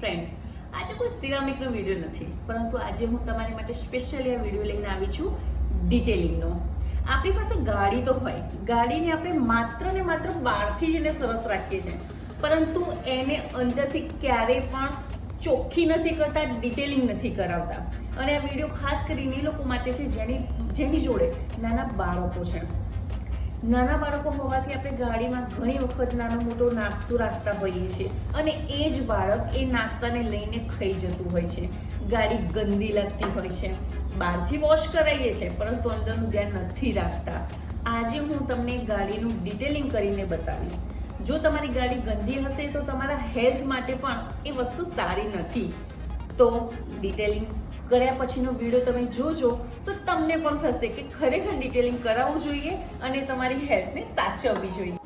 Friends, આજે કોઈ સિરામિકનો video નથી, પરંતુ આજે હું તમારી માટે સ્પેશિયલી આ વિડીયો લઈને આવી છું ડિટેલિંગનો. આપણી પાસે ગાડી તો હોય, ગાડીને આપણે માત્ર ને માત્ર બહારથી જ એને સરસ રાખીએ છીએ, પરંતુ એને અંદરથી ક્યારેય પણ ચોખ્ખી નથી કરતા, ડિટેલિંગ નથી કરાવતા. અને આ વિડીયો ખાસ કરીને એ લોકો માટે છે જેની જોડે નાના બાળકો છે. નાના બાળકો હોવાથી આપણે ગાડીમાં ઘણી વખત નાનો મોટો નાસ્તો રાખતા હોઈએ છીએ અને એ જ બાળક એ નાસ્તાને લઈને ખાઈ જતું હોય છે. ગાડી ગંદી લાગતી હોય છે, બહારથી વોશ કરાવીએ છીએ પરંતુ અંદરનું ધ્યાન નથી રાખતા. આજે હું તમને ગાડીનું ડિટેલિંગ કરીને બતાવીશ. જો તમારી ગાડી ગંદી હશે તો તમારા હેલ્થ માટે પણ એ વસ્તુ સારી નથી. તો ડિટેલિંગ કર્યા પછીનો વિડીયો તમે જોજો તો તમને પણ થશે કે ખરેખર ડિટેલિંગ કરાવવું જોઈએ અને તમારી હેલ્થને સાચવવી જોઈએ.